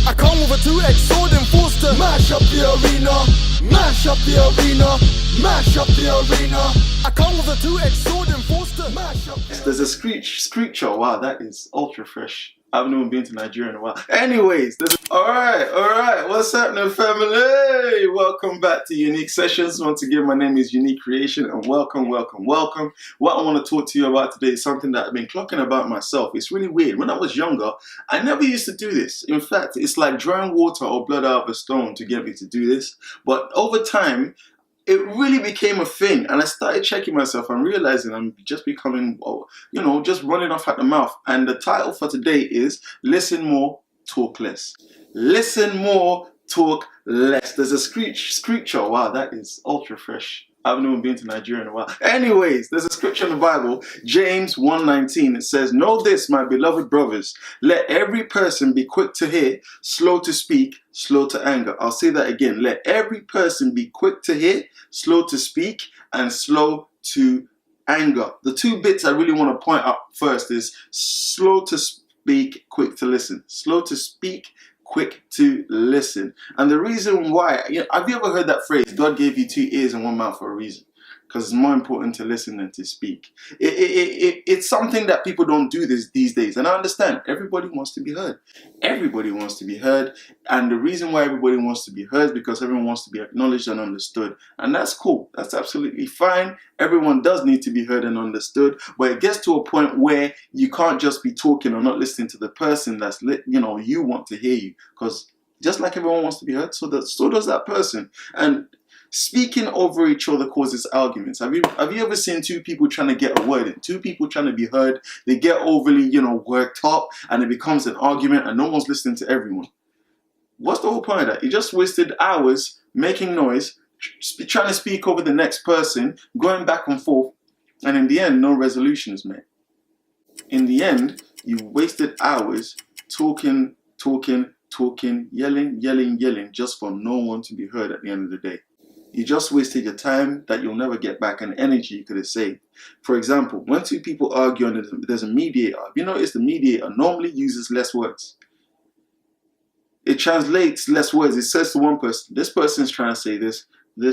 I come with a 2x sword and forced to mash up the arena, mash up the arena, mash up the arena. I come with a 2x sword and forced to mash up. There's a screecher. Wow, that is ultra fresh. I haven't even been to Nigeria in a while. Anyways, alright, what's happening, family? Welcome back to Unique Sessions. Once again, my name is Unique Creation, and welcome. What I want to talk to you about today is something that I've been clocking about myself. It's really weird. When I was younger, I never used to do this. In fact, it's like drawing water or blood out of a stone to get me to do this. But over time, it really became a thing, and I started checking myself and realizing I'm just becoming, just running off at the mouth. And the title for today is Listen More, Talk Less. Listen more, talk less. There's a screecher. Wow, that is ultra fresh. I haven't even been to Nigeria in a while. Anyways, there's a scripture in the Bible, James 1:19. It says, "Know this, my beloved brothers, let every person be quick to hear, slow to speak, slow to anger." I'll say that again. Let every person be quick to hear, slow to speak, and slow to anger. The two bits I really want to point out first is slow to speak, quick to listen. Slow to speak, quick to listen. And the reason why, have you ever heard that phrase, God gave you 2 ears and 1 mouth for a reason? Because it's more important to listen than to speak. It's something that people don't do these days. And I understand, everybody wants to be heard. Everybody wants to be heard. And the reason why everybody wants to be heard is because everyone wants to be acknowledged and understood. And that's cool. That's absolutely fine. Everyone does need to be heard and understood. But it gets to a point where you can't just be talking or not listening to the person that's, you want to hear you. Because just like everyone wants to be heard, so does that person. And speaking over each other causes arguments. Have you ever seen two people trying to get a word in? Two people trying to be heard. They get overly, worked up, and it becomes an argument, and no one's listening to everyone. What's the whole point of that? You just wasted hours making noise, trying to speak over the next person, going back and forth, and in the end, no resolution is made. In the end, you wasted hours talking, yelling, just for no one to be heard at the end of the day. You just wasted your time that you'll never get back, and energy you could have saved. For example, when two people argue and there's a mediator, have you noticed the mediator normally uses less words? It translates less words. It says to one person, this person's trying to say this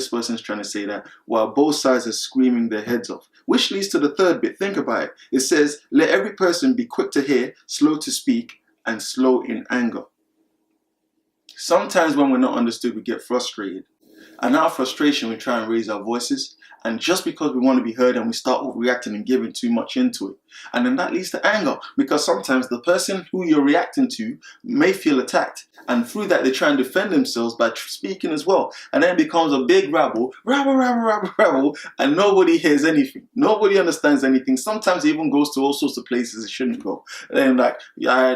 person's trying to say that, while both sides are screaming their heads off. Which leads to the third bit. Think about it. It says, let every person be quick to hear, slow to speak, and slow in anger. Sometimes when we're not understood, we get frustrated. And out of frustration, we try and raise our voices. And just because we want to be heard, and we start reacting and giving too much into it. And then that leads to anger, because sometimes the person who you're reacting to may feel attacked. And through that, they try and defend themselves by speaking as well. And then it becomes a big rabble, and nobody hears anything. Nobody understands anything. Sometimes it even goes to all sorts of places it shouldn't go. And like,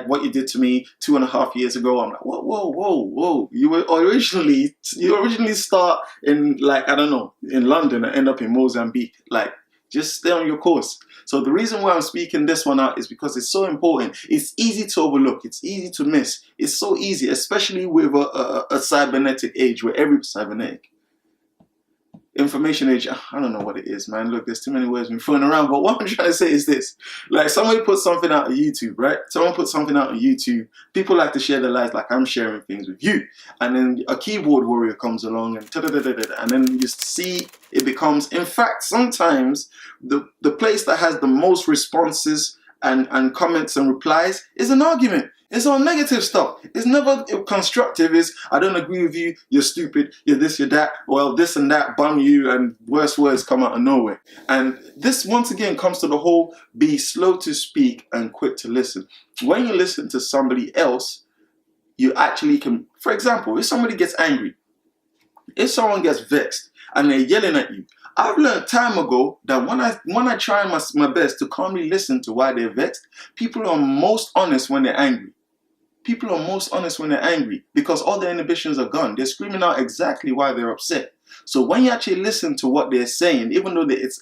what you did to me 2.5 years ago, I'm like, whoa. You originally start in, like, I don't know, in London and end up in Mozambique. Like, just stay on your course. So the reason why I'm speaking this one out is because it's so important. It's easy to overlook. It's easy to miss. It's so easy, especially with a cybernetic age where everybody's cybernetic. Information age, I don't know what it is, man. Look, there's too many words being thrown around. But what I'm trying to say is this. Like, somebody put something out on YouTube, right? Someone put something out on YouTube. People like to share their lives like I'm sharing things with you. And then a keyboard warrior comes along and then you see it becomes, in fact, sometimes the place that has the most responses and comments and replies is an argument. It's all negative stuff. It's never constructive. It's, I don't agree with you, you're stupid, you're this, you're that, well, this and that, bum you, and worse words come out of nowhere. And this, once again, comes to the whole be slow to speak and quick to listen. When you listen to somebody else, you actually can, for example, if somebody gets angry, if someone gets vexed, and they're yelling at you, I've learned time ago that when I try my best to calmly listen to why they're vexed, people are most honest when they're angry. People are most honest when they're angry because all their inhibitions are gone. They're screaming out exactly why they're upset. So when you actually listen to what they're saying, even though it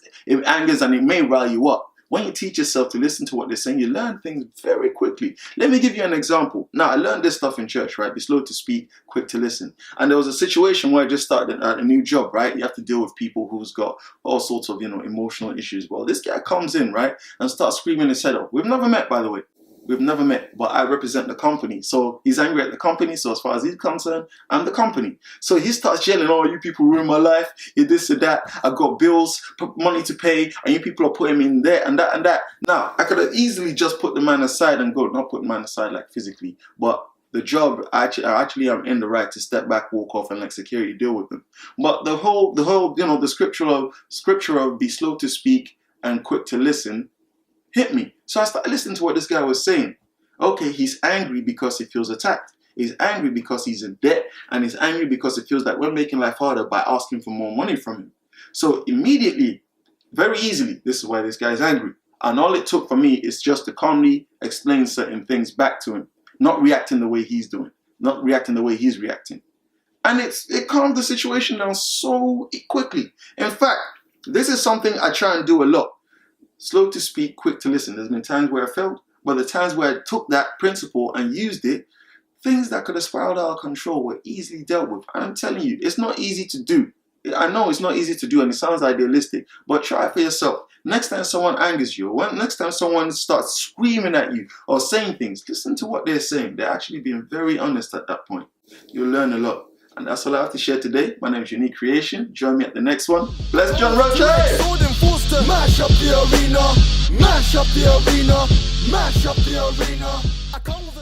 angers and it may rile you up, when you teach yourself to listen to what they're saying, you learn things very quickly. Let me give you an example. Now, I learned this stuff in church, right? Be slow to speak, quick to listen. And there was a situation where I just started a new job, right? You have to deal with people who's got all sorts of, emotional issues. Well, this guy comes in, right, and starts screaming his head off. We've never met, by the way. We've never met, but I represent the company. So he's angry at the company. So as far as he's concerned, I'm the company. So he starts yelling, oh, you people ruin my life. You this and that. I've got bills, money to pay, and you people are putting me in there and that and that. Now, I could have easily just put the man aside and go, not put the man aside like physically, but the job, I actually am in the right to step back, walk off, and let security deal with them. But the whole, you know, the scripture of be slow to speak and quick to listen hit me. So I started listening to what this guy was saying. Okay, he's angry because he feels attacked. He's angry because he's in debt, and he's angry because it feels like we're making life harder by asking for more money from him. So immediately, very easily, this is why this guy's angry. And all it took for me is just to calmly explain certain things back to him. Not reacting the way he's doing, not reacting the way he's reacting. And it calmed the situation down so quickly. In fact, this is something I try and do a lot. Slow to speak, quick to listen. There's been times where I failed, but the times where I took that principle and used it, things that could have spiraled out of control were easily dealt with. And I'm telling you, it's not easy to do. I know it's not easy to do and it sounds idealistic, but try it for yourself. Next time someone angers you, or next time someone starts screaming at you or saying things, listen to what they're saying. They're actually being very honest at that point. You'll learn a lot. And that's all I have to share today. My name is Unique Creation. Join me at the next one. Bless John Roche! Mash up the arena, mash up the arena, mash up the arena.